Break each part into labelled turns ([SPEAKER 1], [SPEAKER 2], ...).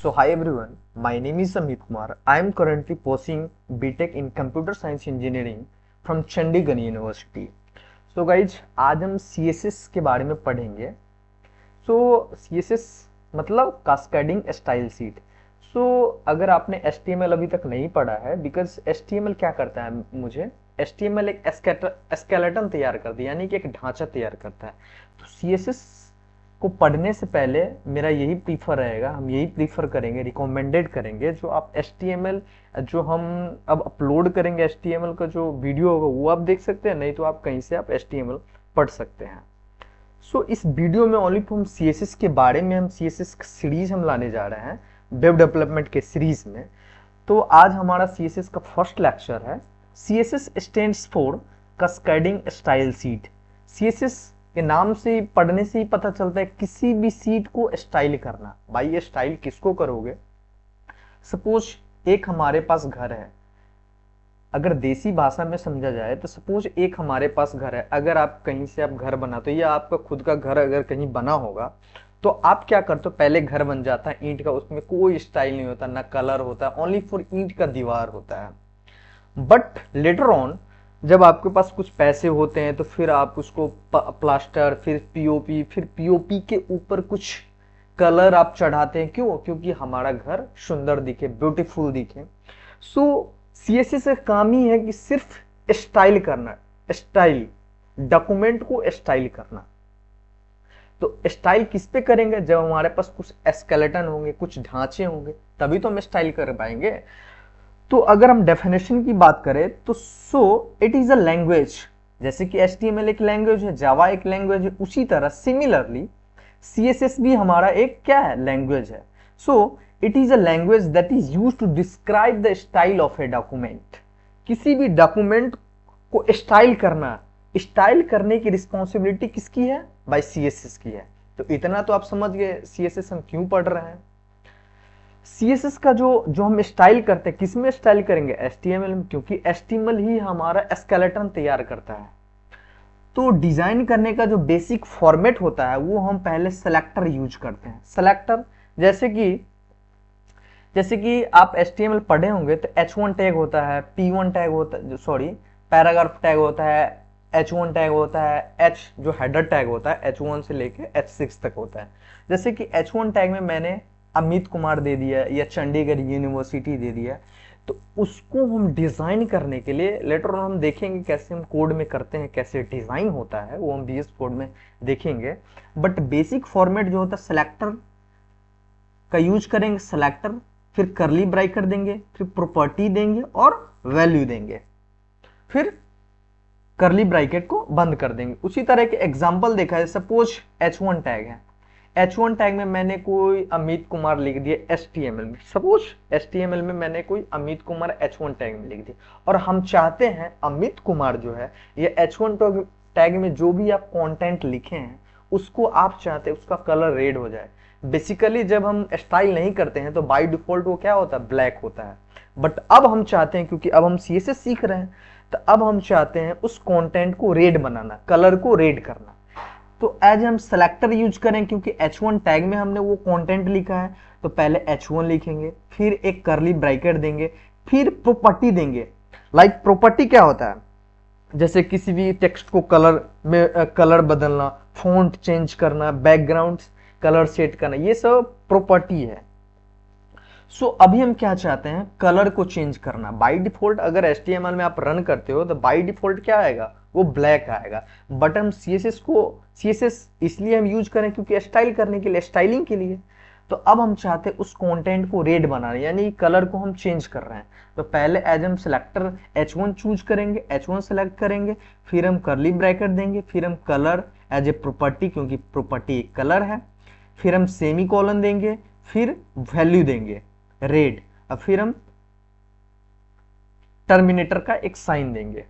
[SPEAKER 1] So hi everyone, my name is Amit Kumar. I am currently pursuing BTech in Computer Science Engineering from Chandigarh University. So guys, आज हम CSS के बारे में पढ़ेंगे. So CSS मतलब cascading style sheet. So अगर आपने HTML अभी तक नहीं पढ़ा है, बिकॉज HTML क्या करता है, मुझे HTML एक स्केलेटन तैयार करता है, यानी कि एक ढांचा तैयार करता है. तो CSS को पढ़ने से पहले मेरा यही प्रीफर रहेगा, हम यही प्रीफर करेंगे, रिकमेंडेड करेंगे, जो आप HTML जो हम अब अपलोड करेंगे HTML का जो वीडियो होगा वो आप देख सकते हैं, नहीं तो आप कहीं से आप HTML पढ़ सकते हैं. सो इस वीडियो में ओनली हम CSS के बारे में, हम CSS सीरीज हम लाने जा रहे हैं वेब डेवलपमेंट के सीरीज में. तो आज हमारा CSS का फर्स्ट लेक्चर है. CSS stands for cascading style sheet. CSS के नाम से पढ़ने से ही पता चलता है किसी भी सीट को स्टाइल करना. भाई ये स्टाइल किसको करोगे? सपोज एक हमारे पास घर है, अगर देसी भाषा में समझा जाए तो सपोज एक हमारे पास घर है. अगर आप कहीं से आप घर बनाते हो या आपका खुद का घर अगर कहीं बना होगा तो आप क्या करते हो, पहले घर बन जाता है ईंट का, उसमें कोई स्टाइल नहीं होता, ना कलर होता है, ओनली फॉर ईंट का दीवार होता है. बट लेटर ऑन जब आपके पास कुछ पैसे होते हैं तो फिर आप उसको प्लास्टर, फिर पीओपी, फिर पीओपी के ऊपर कुछ कलर आप चढ़ाते हैं. क्यों? क्योंकि हमारा घर सुंदर दिखे, ब्यूटीफुल दिखे. सो सीएसएस का काम ही है कि सिर्फ स्टाइल करना, स्टाइल, डॉक्यूमेंट को स्टाइल करना. तो स्टाइल किस पे करेंगे? जब हमारे पास कुछ स्केलेटन होंगे, कुछ ढांचे होंगे, तभी तो हम स्टाइल कर पाएंगे. तो अगर हम डेफिनेशन की बात करें तो सो इट इज अ लैंग्वेज. जैसे कि HTML एक लैंग्वेज है, जावा एक लैंग्वेज है, उसी तरह सिमिलरली CSS भी हमारा एक क्या है, लैंग्वेज है. So it is a language that is used to describe the style of a document. किसी भी डॉक्यूमेंट को स्टाइल करना, स्टाइल करने की रिस्पॉन्सिबिलिटी किसकी है? बाय CSS की है. तो इतना तो आप समझ गए CSS हम क्यों पढ़ रहे हैं. CSS का जो हम स्टाइल करते हैं, किसमें स्टाइल करेंगे? HTML में, क्योंकि HTML ही हमारा स्केलेटन तैयार करता है. तो डिजाइन करने का जो बेसिक फॉर्मेट होता है वो हम पहले सेलेक्टर यूज करते हैं. सेलेक्टर जैसे कि आप HTML पढ़े होंगे तो H1 टैग होता है, P1 टैग होता है, सॉरी पैराग्राफ टैग होता है, H1 टैग होता है, H जो हेडर टैग होता है H1 से लेके H6 तक होता है. जैसे कि H1 टैग में मैंने अमित कुमार दे दिया या चंडीगढ़ यूनिवर्सिटी दे दिया, तो उसको हम डिजाइन करने के लिए लेटर ऑन हम देखेंगे कैसे हम कोड में करते हैं, कैसे डिजाइन होता है वो हम VS कोड में देखेंगे. बट बेसिक फॉर्मेट जो होता है सेलेक्टर का यूज करेंगे. सेलेक्टर, फिर करली ब्रैकेट देंगे, फिर प्रॉपर्टी देंगे और वैल्यू देंगे, फिर करली ब्रैकेट को बंद कर देंगे. उसी तरह के एग्जांपल देखा है. सपोज H1 टैग है, H1 टैग में मैंने कोई अमित कुमार लिख दिया HTML में. सपोज HTML में मैंने कोई अमित कुमार H1 टैग में लिख दिया और हम चाहते हैं अमित कुमार जो है ये H1 टैग में जो भी आप कंटेंट लिखे हैं उसको आप चाहते हैं उसका कलर रेड हो जाए. बेसिकली जब हम स्टाइल नहीं करते हैं तो बाय डिफॉल्ट वो क्या होता है, ब्लैक होता है. बट अब हम चाहते हैं, क्योंकि अब हम CSS सीख रहे हैं, तो अब हम चाहते हैं उस कंटेंट को रेड बनाना, कलर को रेड करना. तो एज हम सेलेक्टर यूज करें, क्योंकि H1 टैग में हमने वो कंटेंट लिखा है, तो पहले H1 लिखेंगे, फिर एक करली ब्रैकेट देंगे, फिर प्रॉपर्टी देंगे. लाइक प्रॉपर्टी क्या होता है? जैसे किसी भी टेक्स्ट को कलर में कलर बदलना, फॉन्ट चेंज करना, बैकग्राउंड कलर सेट करना, ये सब प्रॉपर्टी है. सो अभी हम क्या चाहते हैं, कलर को चेंज करना. बाय डिफॉल्ट अगर HTML में आप रन करते हो तो बाय डिफॉल्ट क्या आएगा, वो ब्लैक आएगा. बट हम CSS इसलिए हम यूज करें क्योंकि स्टाइल करने के लिए, स्टाइलिंग के लिए. तो अब हम चाहते हैं उस कंटेंट को रेड बनाना, यानी कलर को हम चेंज कर रहे हैं. तो पहले एज हम सेलेक्टर H1 चूज करेंगे, H1 सेलेक्ट करेंगे, फिर हम करली ब्रैकेट देंगे, फिर हम कलर एज ए प्रॉपर्टी, क्योंकि प्रॉपर्टी एक कलर है, फिर हम सेमी कॉलन देंगे, फिर वैल्यू देंगे रेड, और फिर हम टर्मिनेटर का एक साइन देंगे.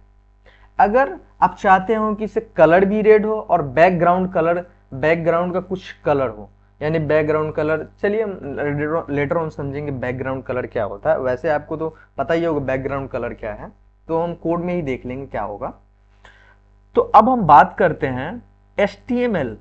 [SPEAKER 1] अगर आप चाहते हो कि इसे कलर भी रेड हो और बैकग्राउंड कलर, बैकग्राउंड का कुछ कलर हो, यानी बैकग्राउंड कलर, चलिए हम लेटर ऑन समझेंगे बैकग्राउंड कलर क्या होता है. वैसे आपको तो पता ही होगा बैकग्राउंड कलर क्या है, तो हम कोड में ही देख लेंगे क्या होगा. तो अब हम बात करते हैं HTML,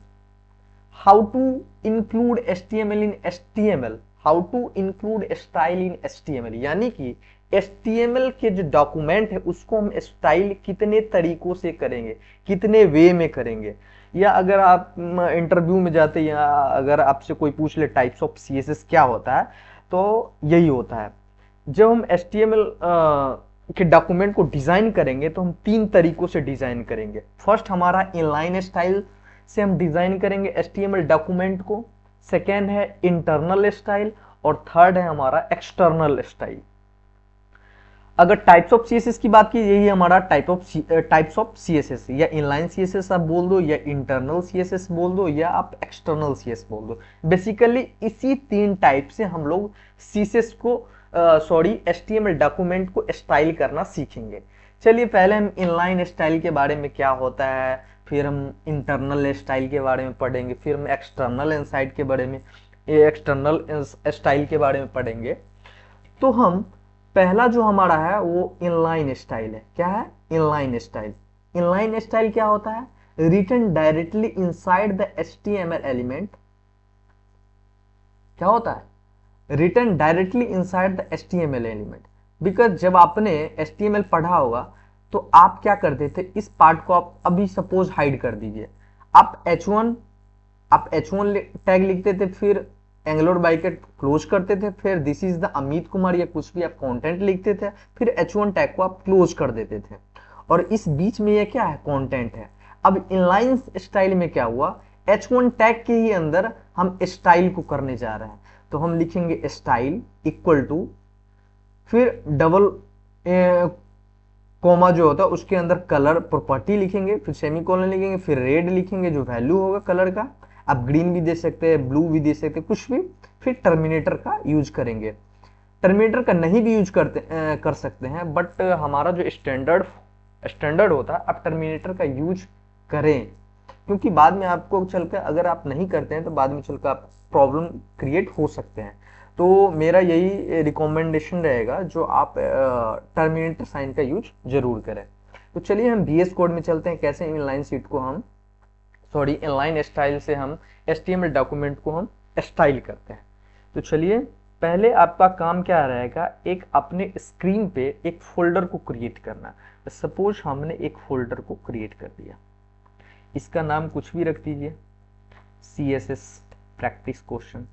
[SPEAKER 1] how to include HTML in HTML, how to include style in HTML, यानी कि HTML के जो डॉक्यूमेंट है उसको हम स्टाइल कितने तरीकों से करेंगे, कितने वे में करेंगे। या अगर आप इंटरव्यू में जाते या अगर आपसे कोई पूछ ले टाइप्स ऑफ CSS क्या होता है, तो यही होता है। जब हम HTML के डॉक्यूमेंट को डिजाइन करेंगे तो हम 3 तरीकों से डिजाइन करेंगे। फर्स्ट हमारा इनलाइन स्टाइल से हम डिजाइन करेंगे HTML डॉक्यूमेंट को, सेकेंड है इंटरनल स्टाइल, और थर्ड है हमारा एक्सटर्नल स्टाइल। अगर टाइप्स ऑफ CSS की बात की, यही हमारा टाइप्स ऑफ CSS, या इनलाइन CSS आप बोल दो, या इंटरनल CSS बोल दो, या आप एक्सटर्नल CSS बोल दो। बेसिकली इसी 3 टाइप से हम लोग CSS को HTML डॉक्यूमेंट को स्टाइल करना सीखेंगे। चलिए पहले हम इनलाइन स्टाइल के बारे में क्या होता है, फिर हम इंटरनल स्टाइल के बारे में पढ़ेंगे, फिर हम एक्सटर्नल स्टाइल के बारे में पढ़ेंगे। तो हम पहला जो हमारा है वो इनलाइन स्टाइल है। क्या है? Inline style. इनलाइन स्टाइल क्या होता है? Written directly inside the HTML element. क्या होता है? Written directly inside the HTML element. Because जब आपने HTML पढ़ा होगा तो आप क्या करते थे, इस पार्ट को आप अभी सपोज हाइड कर दीजिए, आप H1 टैग लिखते थे, फिर एंगुलर ब्रैकेट क्लोज करते थे, फिर this is the Amit Kumar या कुछ भी आप कंटेंट लिखते थे, फिर H1 टैग को आप क्लोज कर देते थे, और इस बीच में ये क्या है? कंटेंट है। अब इनलाइन स्टाइल में क्या हुआ, H1 टैग के ही अंदर हम स्टाइल को करने जा रहे हैं, तो हम लिखेंगे स्टाइल इक्वल टू, फिर डबल कोमा जो होता है उसके अंदर कलर प्रॉपर्टी लिखेंगे, फिर सेमीकोलन लिखेंगे, फिर रेड लिखेंगे जो वैल्यू होगा कलर का, आप ग्रीन भी दे सकते हैं, ब्लू भी दे सकते हैं, कुछ भी, फिर टर्मिनेटर का यूज करेंगे। टर्मिनेटर का नहीं भी यूज कर सकते हैं, बट हमारा जो स्टैंडर्ड होता है आप टर्मिनेटर का यूज करें, क्योंकि बाद में आपको चलकर अगर आप नहीं करते हैं तो बाद में चलकर आप प्रॉब्लम क्रिएट हो सकते हैं। तो मेरा यही रिकमेंडेशन रहेगा जो आप टर्मिनेटर साइन का यूज जरूर करें। तो चलिए हम VS कोड में चलते हैं, कैसे इनलाइन शीट को हम इनलाइन स्टाइल से हम HTML डॉक्यूमेंट को हम स्टाइल करते हैं। तो चलिए पहले आपका काम क्या रहेगा, एक अपने स्क्रीन पे एक फोल्डर को क्रिएट करना। सपोज हमने एक फोल्डर को क्रिएट कर दिया, इसका नाम कुछ भी रख दीजिए, CSS practice question,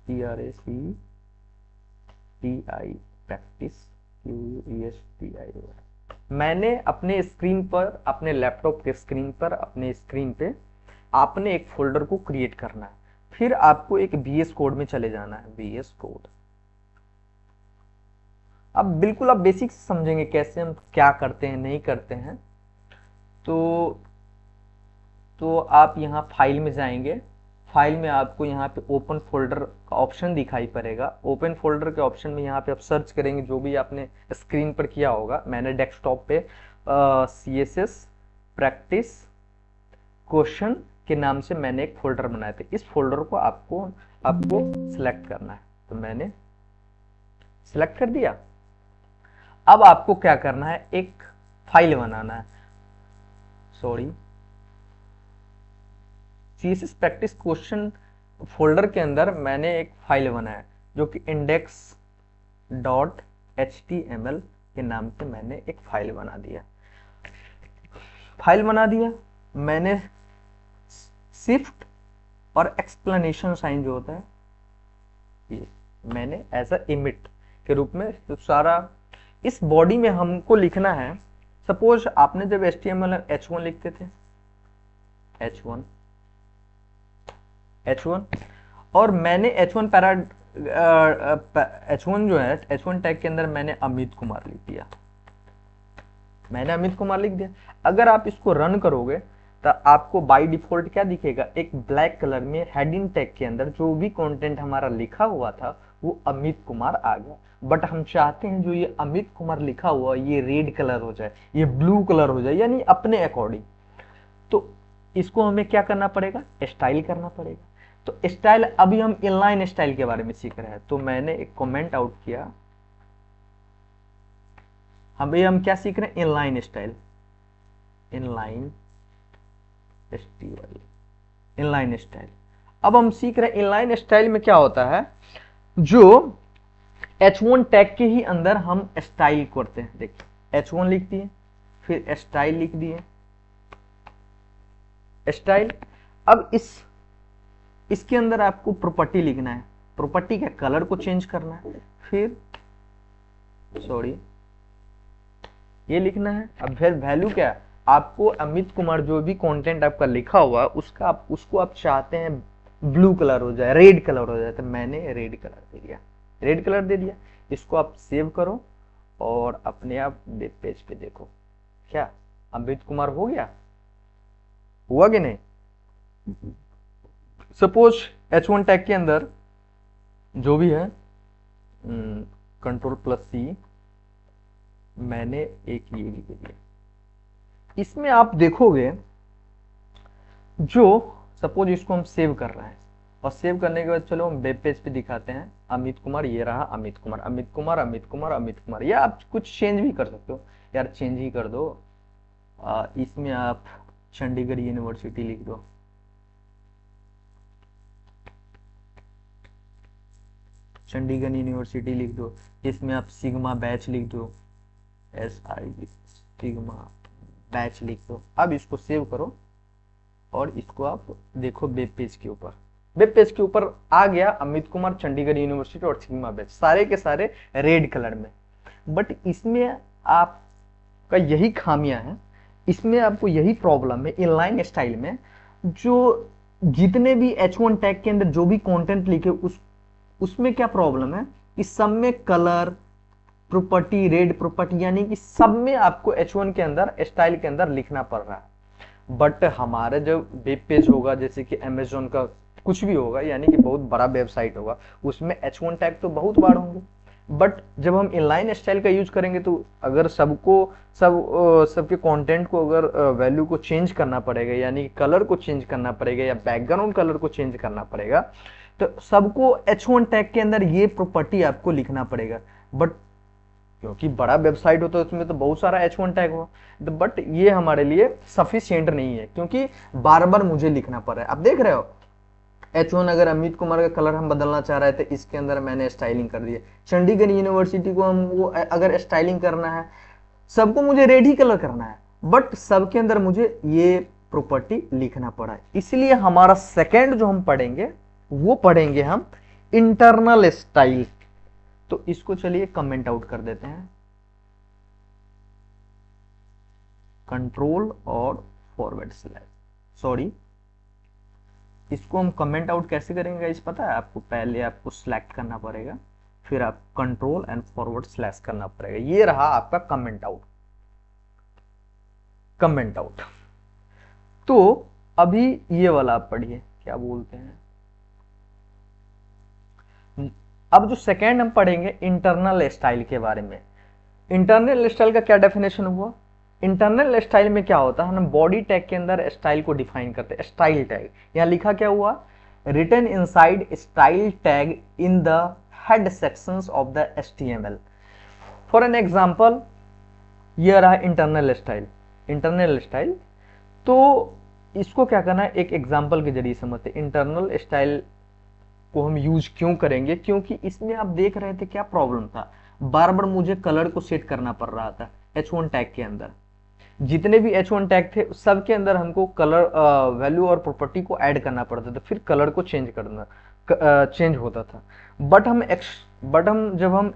[SPEAKER 1] PRACTI practice QUESTI। मैंने अपने स्क्रीन पर, अपने लैपटॉप के स्क्रीन पर, अपने स्क्रीन पे आपने एक फोल्डर को क्रिएट करना है, फिर आपको एक VS कोड में चले जाना है, VS कोड। अब बिल्कुल आप बेसिक समझेंगे कैसे हम क्या करते हैं नहीं करते हैं। तो आप यहाँ फाइल में जाएंगे, फाइल में आपको यहाँ पे ओपन फोल्डर का ऑप्शन दिखाई पड़ेगा। ओपन फोल्डर के ऑप्शन में यहाँ पे आप सर्च करेंगे जो भी आपने स्क्रीन पर किया होगा। मैंने डेस्कटॉप पे CSS प्रैक्टिस क्वेश्चन के नाम से मैंने एक फोल्डर बनाए थे, इस फोल्डर को आपको सिलेक्ट करना है। तो मैंने सिलेक्ट कर दिया। अब आपको क्या करना है, एक फाइल बनाना है, CSS प्रैक्टिस क्वेश्चन फोल्डर के अंदर मैंने एक फाइल बनाया जो कि index.html के नाम से मैंने एक फाइल बना दिया। मैंने शिफ्ट और एक्सप्लेनेशन साइन जो होता है ये मैंने एज अ इमिट के रूप में तो सारा इस बॉडी में हमको लिखना है। सपोज आपने जब HTML H1 लिखते थे, H1 और मैंने H1 जो है H1 टैग के अंदर मैंने अमित कुमार लिख दिया, अगर आप इसको रन करोगे तो आपको बाय डिफॉल्ट क्या दिखेगा, एक ब्लैक कलर में हेडिंग टैग के अंदर जो भी कंटेंट हमारा लिखा हुआ था वो अमित कुमार आ गया। बट हम चाहते हैं जो ये अमित कुमार लिखा हुआ ये रेड कलर हो जाए, ये ब्लू कलर हो जाए, यानी अपने अकॉर्डिंग। तो इसको हमें क्या करना पड़ेगा, स्टाइल करना पड़ेगा। तो स्टाइल, अभी हम इनलाइन स्टाइल के बारे में सीख रहे हैं, तो मैंने एक कमेंट आउट किया। हम क्या सीख रहे हैं, इनलाइन स्टाइल, इनलाइन स्टाइल। अब हम सीख रहे हैं इनलाइन स्टाइल में क्या होता है, जो H1 टैग के ही अंदर हम स्टाइल करते हैं। देखिए H1 लिख दिए, फिर स्टाइल लिख दिए, स्टाइल। अब इसके अंदर आपको प्रॉपर्टी लिखना है, प्रॉपर्टी का कलर को चेंज करना है, फिर सॉरी ये लिखना है। अब फिर वैल्यू क्या है, आपको अमित कुमार जो भी कंटेंट आपका लिखा हुआ उसका उसको आप चाहते हैं ब्लू कलर हो जाए, रेड कलर हो जाए, तो मैंने रेड कलर दे दिया, रेड कलर दे दिया। इसको आप सेव करो और अपने आप वेब पेज पे देखो, क्या अमित कुमार हो गया, हुआ कि नहीं। सपोज H1 टैग के अंदर जो भी है Ctrl+C, मैंने एक ये लिख दिया। इसमें आप देखोगे जो सपोज इसको हम सेव कर रहे हैं, और सेव करने के बाद चलो हम वेब पेज पे दिखाते हैं अमित कुमार, ये रहा अमित कुमार, अमित कुमार, अमित कुमार, अमित कुमार। या आप कुछ चेंज भी कर सकते हो, यार चेंज ही कर दो, इसमें आप चंडीगढ़ यूनिवर्सिटी लिख दो, चंडीगढ़ यूनिवर्सिटी लिख दो। इसमें आप सिग्मा बैच लिख दो, SI सिग्मा बैच लिख दो। अब इसको सेव करो और इसको आप देखो वेब पेज के ऊपर, वेब पेज के ऊपर आ गया अमित कुमार, चंडीगढ़ यूनिवर्सिटी और सिग्मा बैच, सारे के सारे रेड कलर में। बट इसमें आपका यही खामियां है, इसमें आपको यही प्रॉब्लम है इनलाइन स्टाइल में, जो जितने भी H1 टैग के अंदर जो भी कंटेंट लिखे उसमें क्या प्रॉब्लम है कि सब में कलर प्रॉपर्टी, रेड प्रॉपर्टी, यानी कि सब में आपको H1 के अंदर स्टाइल के अंदर लिखना पड़ रहा है। बट हमारे जब वेब पेज होगा, जैसे कि अमेजोन का कुछ भी होगा, यानी कि बहुत बड़ा वेबसाइट होगा, उसमें H1 टैग तो बहुत बार होंगे। बट जब हम इनलाइन स्टाइल का यूज करेंगे तो अगर सबके कंटेंट को अगर वैल्यू को चेंज करना पड़ेगा, यानी कि कलर को चेंज करना पड़ेगा या बैकग्राउंड कलर को चेंज करना पड़ेगा, तो सबको H1 टैग के अंदर ये प्रॉपर्टी आपको लिखना पड़ेगा। बट क्योंकि बड़ा वेबसाइट होता है उसमें तो बहुत सारा H1 टैग हो, बट ये हमारे लिए सफिशिएंट नहीं है, क्योंकि बार बार मुझे लिखना पड़ रहा है। अब देख रहे हो H1 अगर अमित कुमार का कलर हम बदलना चाह रहे थे, इसके अंदर मैंने स्टाइलिंग कर दिया। चंडीगढ़ यूनिवर्सिटी को हम वो अगर स्टाइलिंग करना है, सबको मुझे रेड ही कलर करना है, बट सबके अंदर मुझे ये प्रॉपर्टी लिखना पड़ा है। इसलिए हमारा सेकेंड जो हम पढ़ेंगे वो पढ़ेंगे हम इंटरनल स्टाइल। तो इसको चलिए कमेंट आउट कर देते हैं, कंट्रोल और फॉरवर्ड स्लैश, सॉरी इसको हम कमेंट आउट कैसे करेंगे गाइस पता है आपको, पहले आपको सिलेक्ट करना पड़ेगा, फिर आप कंट्रोल एंड फॉरवर्ड स्लैश करना पड़ेगा। ये रहा आपका कमेंट आउट, कमेंट आउट। तो अभी ये वाला आप पढ़िए, क्या बोलते हैं। अब जो सेकेंड हम पढ़ेंगे इंटरनल स्टाइल के बारे में। इंटरनल स्टाइल का क्या डेफिनेशन हुआ, इंटरनल स्टाइल में क्या होता है, हम बॉडी टैग के अंदर स्टाइल को डिफाइन करते हैं, स्टाइल टैग। यहां लिखा क्या हुआ, written inside style tag in the head sections of the HTML। For an example ये रहा इंटरनल स्टाइल, इंटरनल स्टाइल। तो इसको क्या करना है, एक एग्जांपल के जरिए समझते हैं इंटरनल स्टाइल को हम यूज क्यों करेंगे। क्योंकि इसमें आप देख रहे थे क्या प्रॉब्लम था, बार बार मुझे कलर को सेट करना पड़ रहा था H1 टैग के अंदर। जितने भी H1 टैग थे सबके अंदर हमको कलर वैल्यू और प्रॉपर्टी को ऐड करना पड़ता था, फिर कलर को चेंज करना चेंज होता था। बट हम जब हम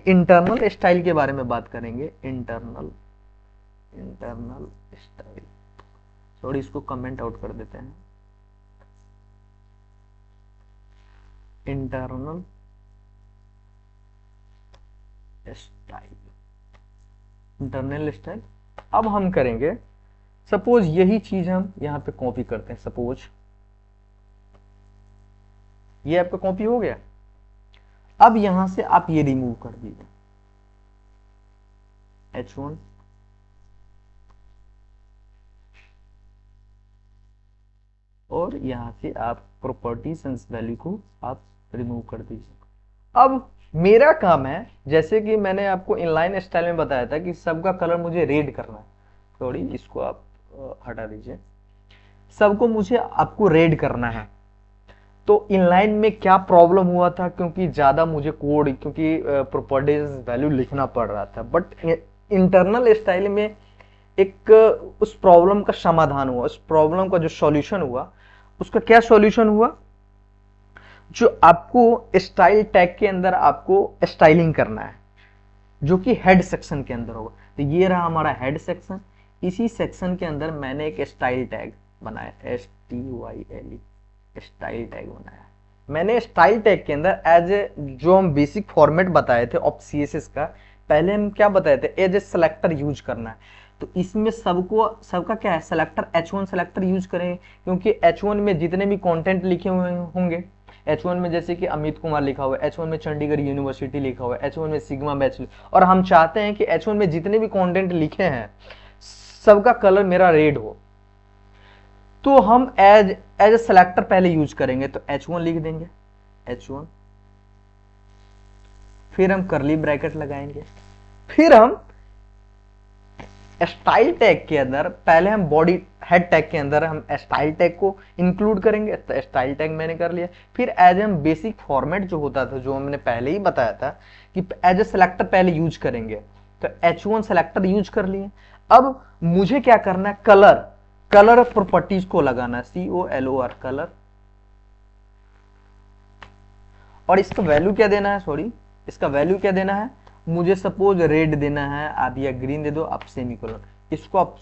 [SPEAKER 1] इंटरनल स्टाइल के बारे में बात करेंगे, इंटरनल स्टाइल, सॉरी इसको कमेंट आउट कर देते हैं, इंटरनल स्टाइल, इंटरनल स्टाइल। अब हम करेंगे, सपोज यही चीज हम यहां पे कॉपी करते हैं, सपोज ये आपका कॉपी हो गया। अब यहां से आप ये रिमूव कर दीजिए H1, और यहां से आप प्रॉपर्टीज एंड वैल्यू को आप रिमूव कर दीजिए। अब मेरा काम है, जैसे कि मैंने आपको इनलाइन स्टाइल में बताया था कि सबका कलर मुझे रेड करना है, सॉरी इसको आप हटा दीजिए। सबको मुझे आपको रेड करना है। तो इनलाइन में क्या प्रॉब्लम हुआ था, क्योंकि ज़्यादा मुझे कोड, क्योंकि प्रॉपर्टीज वैल्यू लिखना पड़ रहा था, बट इंटरनल स्टाइल में एक उस प्रॉब्लम का समाधान हुआ, उस प्रॉब्लम का जो सॉल्यूशन हुआ, उसका क्या सॉल्यूशन हुआ, जो आपको स्टाइल टैग के अंदर आपको स्टाइलिंग करना है, जो कि हेड सेक्शन के अंदर होगा। तो ये रहा हमारा हेड सेक्शन, इसी सेक्शन के अंदर मैंने एक स्टाइल टैग बनाया, STYLE स्टाइल टैग बनाया मैंने। स्टाइल टैग के अंदर एज ए, जो हम बेसिक फॉर्मेट बताए थे ऑफ CSS का, पहले हम क्या बताए थे, एज ए सेलेक्टर यूज करना है। तो इसमें सबका क्या है, सेलेक्टर H1 सेलेक्टर यूज करें, क्योंकि H1 में जितने भी कंटेंट लिखे हुए होंगे, H1 में जैसे कि अमित कुमार लिखा हुआ है, H1 में चंडीगढ़ यूनिवर्सिटी लिखा हुआ है, H1 में सिग्मा बैचलर, और हम चाहते हैं कि H1 में जितने भी कंटेंट लिखे हैं सबका कलर मेरा रेड हो, तो हम एज ए सेलेक्टर पहले यूज करेंगे। तो H1 लिख देंगे, H1, फिर हम करली ब्रैकेट लगाएंगे, फिर हम स्टाइल टैग के अंदर पहले हम बॉडी हेड टैग के अंदर हम स्टाइल टैग को इंक्लूड करेंगे। तो स्टाइल टैग मैंने कर लिया, फिर एज हम बेसिक फॉर्मेट जो होता था, जो हमने पहले ही बताया था कि एज ए सेलेक्टर पहले यूज करेंगे, तो H1 सेलेक्टर यूज कर लिए। अब मुझे क्या करना है, कलर प्रॉपर्टीज को लगाना है, COLOR कलर, और इसका वैल्यू क्या देना है, इसका वैल्यू क्या देना है, मुझे सपोज रेड देना है, आप या ग्रीन दे दो, आप सेमीकोलन। इसको आप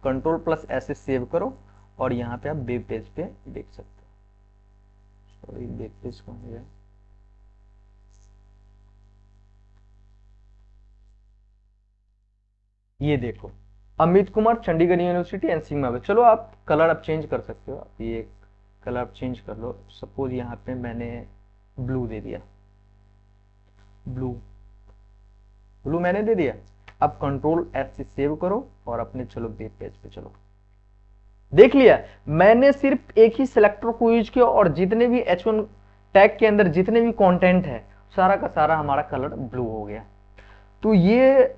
[SPEAKER 1] Ctrl+S ऐसे सेव करो, और यहाँ पे आप वेब पेज पे देख सकते हो। वेब पेज कौन है, ये देखो, Amit Kumar Chandigarh university and sigma में। चलो आप कलर आप चेंज कर सकते हो, आप ये कलर आप चेंज कर लो। सपोज यहाँ पे मैंने ब्लू दे दिया, ब्लू मैंने दे दिया। अब Ctrl+S से सेव करो और अपने चलो वेब पेज पे चलो। देख लिया, मैंने सिर्फ एक ही सिलेक्टर को यूज किया, और जितने भी H1 टैग के अंदर जितने भी कंटेंट है, सारा का सारा हमारा कलर ब्लू हो गया। तो ये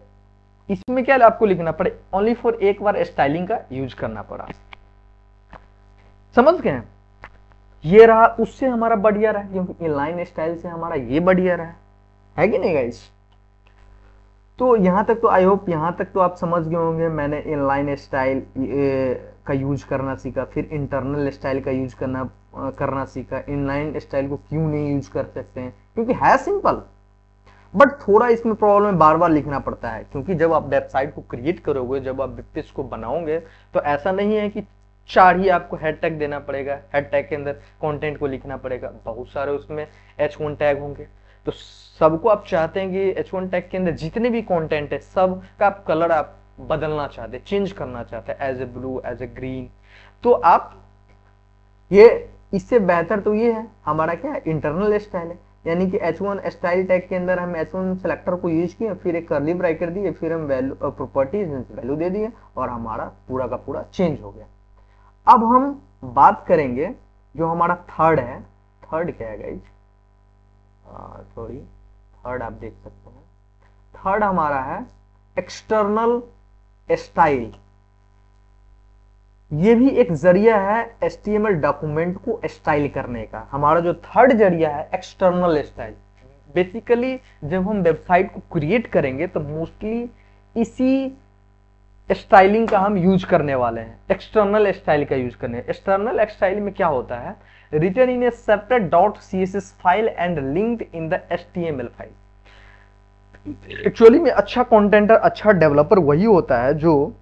[SPEAKER 1] इसमें क्या आपको लिखना पड़े, ओनली फॉर एक बार स्टाइलिंग का यूज करना पड़ा। समझ गए, ये रहा, उससे हमारा बढ़िया रहा, क्योंकि इनलाइन स्टाइल से हमारा ये बढ़िया रहा है कि नहीं गाइस। तो यहां तक तो आई होप यहां तक तो आप समझ गए होंगे। मैंने इनलाइन स्टाइल का यूज करना सीखा, फिर इंटरनल स्टाइल का यूज करना सीखा। इनलाइन स्टाइल को क्यों नहीं यूज कर सकते हैं, क्योंकि है सिंपल, बट थोड़ा इसमें प्रॉब्लम बार बार लिखना पड़ता है, क्योंकि जब आप वेबसाइट को क्रिएट करोगे, जब आप वेब पेज को बनाओगे, तो ऐसा नहीं है कि 4 ही आपको हेड टैग देना पड़ेगा, हेड टैग के अंदर कंटेंट को लिखना पड़ेगा, बहुत सारे उसमें H1 टैग होंगे। तो सबको आप चाहते हैं कि H1 टैग के अंदर जितने भी कंटेंट है सब का आप कलर आप बदलना चाहते हैं, चेंज करना चाहते हैं, as a blue, as a green. तो आप ये इससे बेहतर तो ये है हमारा क्या है, इंटरनल स्टाइल है, यानी कि H1 स्टाइल टैग के अंदर हम H1 सेलेक्टर को यूज किए, फिर एक कर्ली ब्रैकेट दिए, फिर हम वैल्यू प्रॉपर्टीज वैल्यू दे दिए, और हमारा पूरा का पूरा चेंज हो गया। अब हम बात करेंगे जो हमारा थर्ड है। थर्ड क्या है गाइज, थर्ड आप देख सकते हैं, थर्ड हमारा है एक्सटर्नल स्टाइल। ये भी एक जरिया है HTML डॉक्यूमेंट को स्टाइल करने का। हमारा जो थर्ड जरिया है एक्सटर्नल स्टाइल, बेसिकली जब हम वेबसाइट को क्रिएट करेंगे तो मोस्टली इसी स्टाइलिंग का हम यूज करने वाले हैं, एक्सटर्नल स्टाइल का यूज करने। एक्सटर्नल स्टाइल में क्या होता है, written in a separate .css file and linked in the HTML file. Actually में अच्छा कंटेंटर, अच्छा डेवलपर वही होता है जो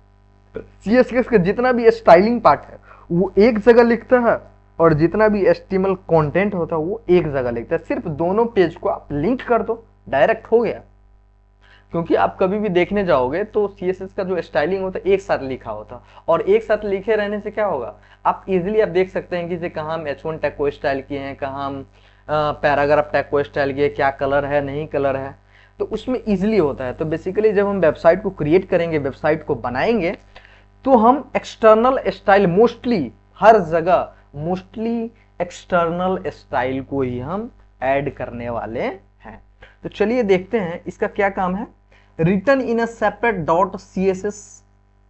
[SPEAKER 1] CSS का जितना भी स्टाइलिंग पार्ट है वो एक जगह लिखता है, और जितना भी HTML कंटेंट होता है वो एक जगह लिखता है। सिर्फ दोनों पेज को आप लिंक कर दो, डायरेक्ट हो गया। क्योंकि आप कभी भी देखने जाओगे तो CSS का जो स्टाइलिंग होता है एक साथ लिखा होता, और एक साथ लिखे रहने से क्या होगा, आप इजीली आप देख सकते हैं कि कहाँ हम H1 टैग को स्टाइल किए हैं, कहाँ हम पैराग्राफ टैग को स्टाइल किए, क्या कलर है, नहीं कलर है, तो उसमें इजीली होता है। तो बेसिकली जब हम वेबसाइट को क्रिएट करेंगे, वेबसाइट को बनाएंगे, तो हम एक्सटर्नल स्टाइल मोस्टली हर जगह मोस्टली एक्सटर्नल स्टाइल को ही हम ऐड करने वाले हैं। तो चलिए देखते हैं इसका क्या काम है, written in a separate .css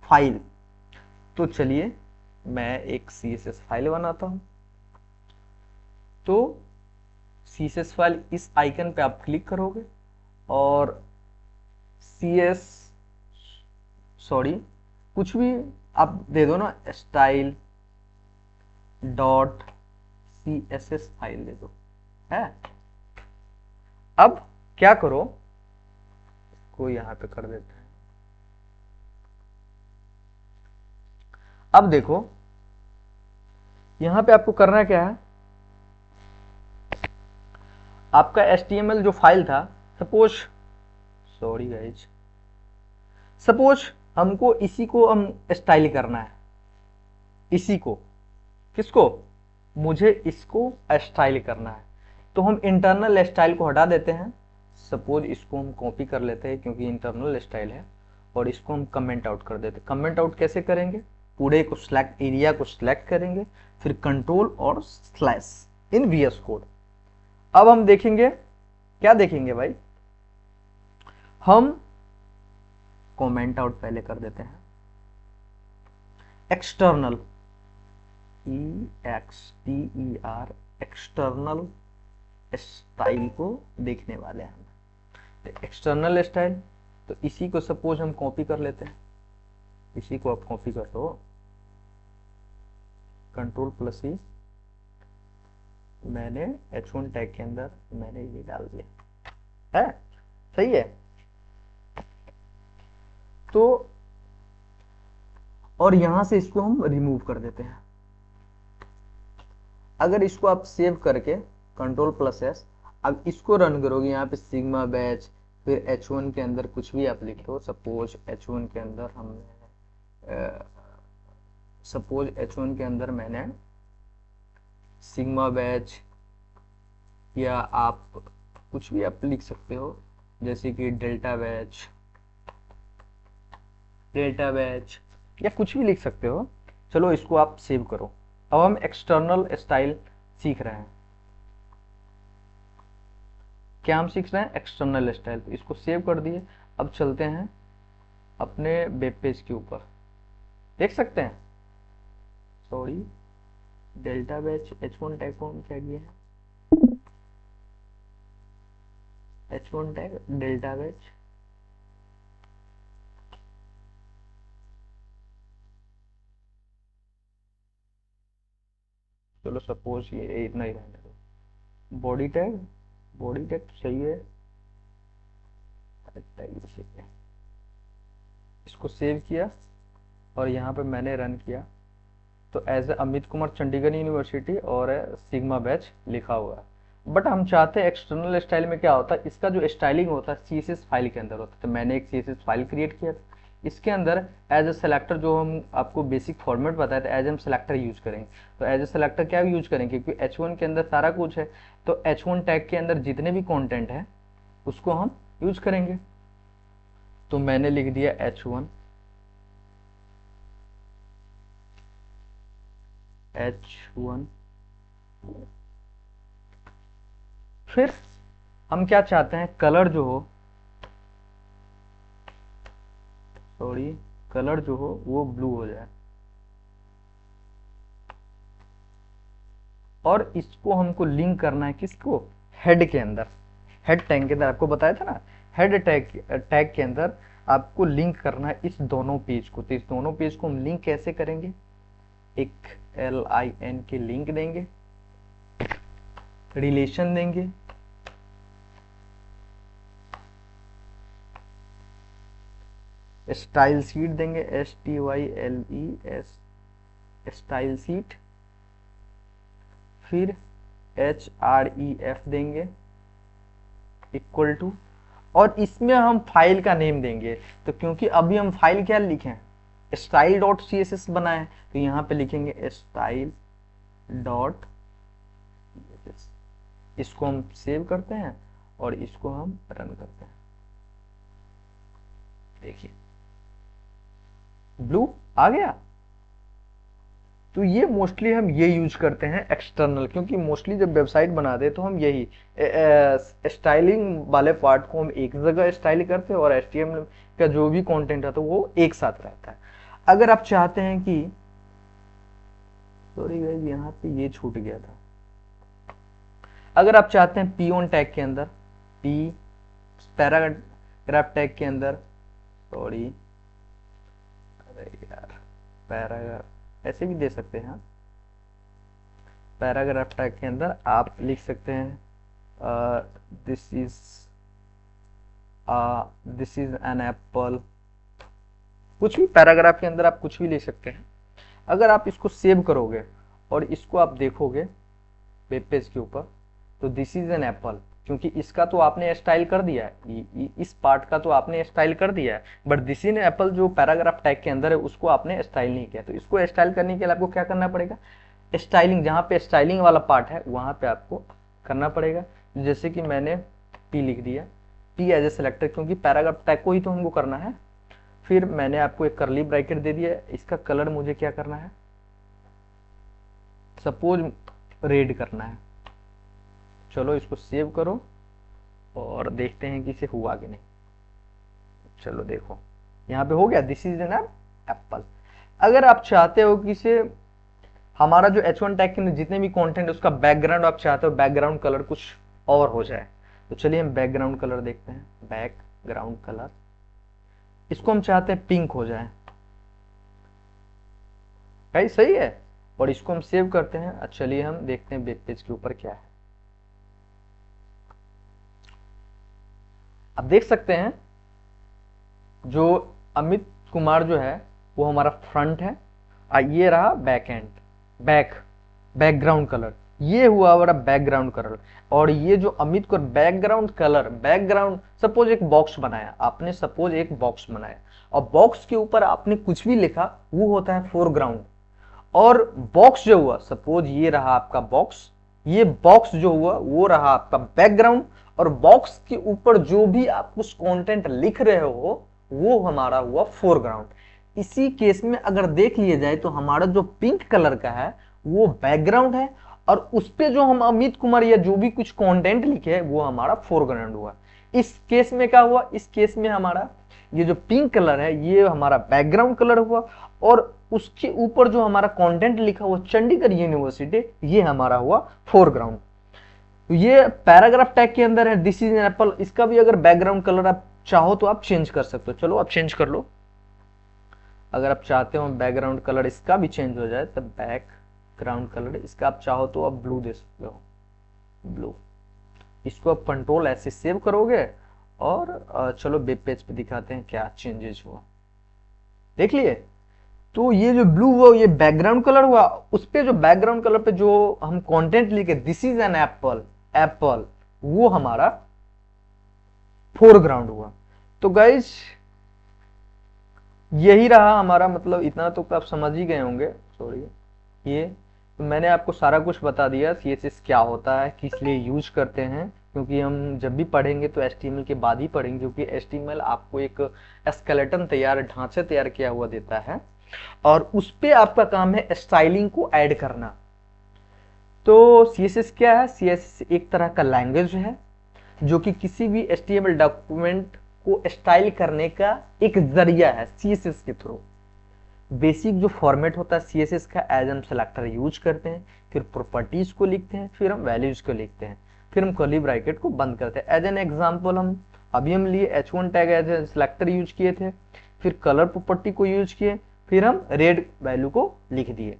[SPEAKER 1] file. तो चलिए मैं एक CSS फाइल बनाता हूं। तो CSS फाइल इस आइकन पे आप क्लिक करोगे और सॉरी कुछ भी आप दे दो ना, स्टाइल डॉट CSS फाइल दे दो है। अब क्या करो, को यहां पे कर देते हैं। अब देखो यहां पे आपको करना क्या है, आपका HTML जो फाइल था, सॉरी गाइज, सपोज हमको इसी को हम स्टाइल करना है, इसी को, किसको, मुझे इसको स्टाइल करना है। तो हम इंटरनल स्टाइल को हटा देते हैं। सपोज इसको हम कॉपी कर लेते हैं क्योंकि इंटरनल स्टाइल है, और इसको हम कमेंट आउट कर देते हैं। कमेंट आउट कैसे करेंगे, पूरे को सिलेक्ट, एरिया को सिलेक्ट करेंगे, फिर कंट्रोल और स्लैश इन VS कोड। अब हम देखेंगे, क्या देखेंगे भाई, हम कमेंट आउट पहले कर देते हैं, एक्सटर्नल EXTER एक्सटर्नल स्टाइल को देखने वाले हैं हम। एक्सटर्नल स्टाइल, तो इसी को सपोज हम कॉपी कर लेते हैं, इसी को आप कॉपी कर लो, Ctrl+E, मैंने H1 टैग के अंदर मैंने ये डाल दिया है, सही है। तो और यहां से इसको हम रिमूव कर देते हैं। अगर इसको आप सेव करके Ctrl+S, अब इसको रन करोगे, यहाँ पे सिग्मा बैच, फिर H1 के अंदर कुछ भी आप लिख लो। सपोज H1 के अंदर मैंने सिग्मा बैच, या आप कुछ भी आप लिख सकते हो, जैसे कि डेल्टा बैच या कुछ भी लिख सकते हो। चलो इसको आप सेव करो। अब हम एक्सटर्नल स्टाइल सीख रहे हैं। क्या हम सीख रहे हैं, एक्सटर्नल स्टाइल। तो इसको सेव कर दिए। अब चलते हैं अपने वेब पेज के ऊपर, देख सकते हैं, sorry, delta batch H1 tag को हम क्या किए हैं, H1 टैग डेल्टा बैच, चलो सपोज ये इतना ही रहने दो। बॉडी टैग तो सही है, इसको सेव किया और यहाँ पे मैंने रन किया। तो as a Amit Kumar Chandigarh university और सिग्मा बैच लिखा हुआ है। बट हम चाहते हैं एक्सटर्नल स्टाइल में क्या होता है, इसका जो स्टाइलिंग होता है CSS फाइल के अंदर होता है। तो मैंने एक CSS फाइल क्रिएट किया था, इसके अंदर एज ए सेलेक्टर, जो हम आपको बेसिक फॉर्मेट बताया था, एज हम सेलेक्टर यूज करेंगे। तो एज ए सेलेक्टर क्या यूज करेंगे, क्योंकि H1 के अंदर सारा कुछ है, तो H1 टैग के अंदर जितने भी कॉन्टेंट है उसको हम यूज करेंगे। तो मैंने लिख दिया H1, फिर हम क्या चाहते हैं, कलर जो हो, वो ब्लू हो जाए। और इसको हमको लिंक करना है, किसको, हेड के अंदर, हेड टैग के अंदर। आपको बताया था ना, हेड टैग के अंदर आपको लिंक करना है इस दोनों पेज को। तो इस दोनों पेज को हम लिंक कैसे करेंगे, एक LIN के लिंक देंगे, रिलेशन देंगे, स्टाइल शीट देंगे, STYLES स्टाइल शीट, फिर HREF देंगे इक्वल टू, और इसमें हम फाइल का नेम देंगे। तो क्योंकि अभी हम फाइल क्या लिखे हैं, style.css बनाए, तो यहाँ पे लिखेंगे style.css। इसको हम सेव करते हैं और इसको हम रन करते हैं। देखिए ब्लू आ गया। तो ये मोस्टली हम ये यूज करते हैं एक्सटर्नल, क्योंकि मोस्टली जब वेबसाइट बनाते हैं तो हम यही स्टाइलिंग वाले पार्ट को हम एक जगह स्टाइल करते हैं, और HTML का जो भी कंटेंट है तो वो एक साथ रहता है। अगर आप चाहते हैं कि सॉरी गाइस, यहाँ पे ये छूट गया था। अगर आप चाहते हैं पी ऑन टैग के अंदर, पी पैराग्राफ टैग के अंदर, सॉरी अरे यार, पैराग्राफ ऐसे भी दे सकते हैं। पैराग्राफ टैग के अंदर आप लिख सकते हैं दिस इज एन एप्पल, कुछ भी पैराग्राफ के अंदर आप कुछ भी ले सकते हैं। अगर आप इसको सेव करोगे और इसको आप देखोगे वेब पेज के ऊपर, तो दिस इज एन एप्पल, क्योंकि इसका तो आपने स्टाइल कर दिया है, इस पार्ट का तो आपने स्टाइल कर दिया है, but this is an apple जो पैराग्राफ टैग के अंदर है उसको आपने स्टाइल नहीं किया। तो इसको स्टाइल करने के लिए आपको क्या करना पड़ेगा, स्टाइलिंग, जहाँ पे स्टाइलिंग वाला पार्ट है वहां पे आपको करना पड़ेगा। जैसे कि मैंने पी लिख दिया, पी एज ए सेलेक्टर, क्योंकि पैराग्राफ टैग को ही तो हमको करना है। फिर मैंने आपको एक कर्ली ब्रैकेट दे दिया, इसका कलर मुझे क्या करना है, सपोज रेड करना है। चलो इसको सेव करो और देखते हैं कि इसे हुआ कि नहीं। चलो देखो यहाँ पे हो गया, दिस इज एन एप्पल। अगर आप चाहते हो कि इसे हमारा जो H1 टैग के जितने भी कंटेंट उसका बैकग्राउंड आप चाहते हो बैकग्राउंड कलर कुछ और हो जाए, तो चलिए हम बैकग्राउंड कलर देखते हैं। बैकग्राउंड कलर इसको हम चाहते हैं पिंक हो जाए, भाई सही है। और इसको हम सेव करते हैं। चलिए हम देखते हैं वेब पेज के ऊपर क्या है। आप देख सकते हैं जो अमित कुमार जो है वो हमारा फ्रंट है, ये रहा बैक एंड, बैकग्राउंड कलर, ये हुआ हमारा बैकग्राउंड कलर। और ये जो अमित को बैकग्राउंड कलर, बैकग्राउंड सपोज एक बॉक्स बनाया आपने, सपोज एक बॉक्स बनाया और बॉक्स के ऊपर आपने कुछ भी लिखा, वो होता है फोरग्राउंड। और बॉक्स जो हुआ, सपोज ये रहा आपका बॉक्स, ये बॉक्स जो हुआ वो रहा आपका बैकग्राउंड, और बॉक्स के ऊपर जो भी आप कुछ कंटेंट लिख रहे हो वो हमारा हुआ फोरग्राउंड। इसी केस में अगर देख लिया जाए तो हमारा जो पिंक कलर का है वो बैकग्राउंड है, और उस पे जो हम अमित कुमार या जो भी कुछ कंटेंट लिखे है वो हमारा फोरग्राउंड हुआ। इस केस में क्या हुआ, इस केस में हमारा ये जो पिंक कलर है ये हमारा बैकग्राउंड कलर हुआ, और उसके ऊपर जो हमारा कंटेंट लिखा हुआ चंडीगढ़ यूनिवर्सिटी, ये हमारा हुआ फोरग्राउंड। तो ये पैराग्राफ टैग के अंदर है दिस इज एन एप्पल। इसका भी अगर बैकग्राउंड कलर आप चाहो तो आप चेंज कर सकते हो। चलो आप चेंज कर लो, अगर आप चाहते हो बैकग्राउंड कलर इसका भी चेंज हो जाए तो बैकग्राउंड कलर इसका आप चाहो तो आप ब्लू दे सकते हो, ब्लू। इसको आप कंट्रोल ऐसे सेव करोगे और चलो वेब पेज पे दिखाते हैं क्या चेंजेस हुआ। देख लिए, तो ये जो ब्लू हुआ ये बैकग्राउंड कलर हुआ, उस पे जो बैकग्राउंड कलर पे जो हम कंटेंट लिखे this is an apple, Apple, वो हमारा फोरग्राउंड हुआ। तो गाइज यही रहा हमारा, मतलब इतना तो आप समझ ही गए होंगे। सॉरी, ये तो मैंने आपको सारा कुछ बता दिया CSS क्या होता है, किस लिए यूज करते हैं, क्योंकि हम जब भी पढ़ेंगे तो HTML के बाद ही पढ़ेंगे, क्योंकि HTML आपको एक स्केलेटन तैयार, ढांचे तैयार किया हुआ देता है और उस पे आपका काम है स्टाइलिंग को ऐड करना। तो CSS क्या है, CSS एक तरह का लैंग्वेज है जो कि किसी भी HTML डॉक्यूमेंट को स्टाइल करने का एक जरिया है CSS के थ्रू। बेसिक जो फॉर्मेट होता है CSS का, एज हम सेलेक्टर यूज करते हैं, फिर प्रॉपर्टीज को लिखते हैं, फिर हम वैल्यूज को लिखते हैं, फिर हम कर्ली ब्रैकेट को बंद करते हैं। एज एन एग्जांपल हम अभी हम लिए H1 tag as a selector use किए थे, फिर कलर प्रॉपर्टी को यूज किए, फिर हम रेड वैल्यू को लिख दिए।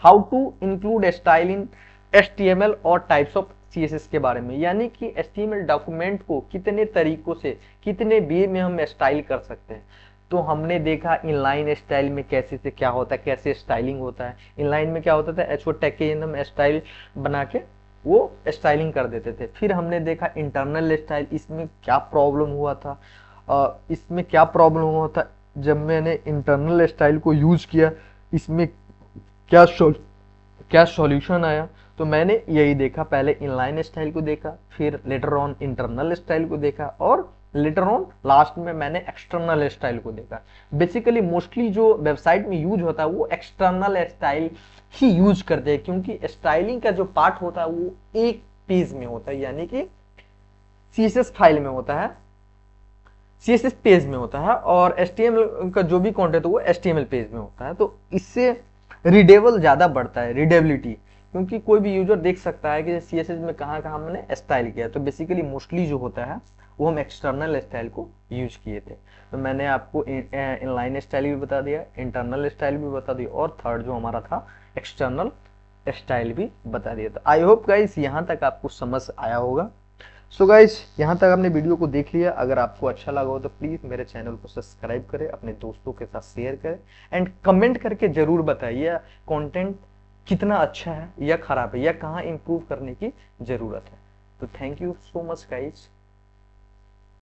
[SPEAKER 1] How to include style in HTML और टाइप्स ऑफ CSS के बारे में, यानी कि HTML डॉक्यूमेंट को कितने तरीकों से, कितने वे में हम स्टाइल कर सकते हैं। तो हमने देखा इनलाइन स्टाइल में कैसे से क्या होता है, कैसे स्टाइलिंग होता है। इनलाइन में क्या होता था, H1 टैग के हम स्टाइल बना के वो स्टाइलिंग कर देते थे। फिर हमने देखा इंटरनल स्टाइल, इसमें क्या प्रॉब्लम हुआ था, इसमें क्या प्रॉब्लम हुआ था जब मैंने इंटरनल स्टाइल को यूज किया, इसमें क्या सॉल्यूशन आया। तो मैंने यही देखा, पहले इनलाइन स्टाइल को देखा, फिर लेटर ऑन इंटरनल स्टाइल को देखा, और लेटर ऑन लास्ट में मैंने एक्सटर्नल स्टाइल को देखा। बेसिकली मोस्टली जो वेबसाइट में यूज होता है वो एक्सटर्नल स्टाइल ही यूज करते हैं, क्योंकि स्टाइलिंग का जो पार्ट होता है वो एक पेज में होता है, यानी कि CSS फाइल में होता है, CSS पेज में होता है, और HTML का जो भी कंटेंट है वो HTML पेज में होता है। तो इससे रीडेबल ज़्यादा बढ़ता है, रीडेबिलिटी, क्योंकि कोई भी यूजर देख सकता है कि CSS में कहाँ कहाँ हमने स्टाइल किया। तो बेसिकली मोस्टली जो होता है वो हम एक्सटर्नल स्टाइल को यूज किए थे। तो मैंने आपको इनलाइन स्टाइल भी बता दिया, इंटरनल स्टाइल भी बता दिया, और थर्ड जो हमारा था एक्सटर्नल स्टाइल भी बता दिया। तो आई होप गाइस यहाँ तक आपको समझ आया होगा। सो गाइस यहाँ तक आपने वीडियो को देख लिया। अगर आपको अच्छा लगा हो तो प्लीज मेरे चैनल को सब्सक्राइब करें, अपने दोस्तों के साथ शेयर करें, एंड कमेंट करके जरूर बताइए कंटेंट कितना अच्छा है या खराब है, या कहाँ इंप्रूव करने की जरूरत है। तो thank you so much guys.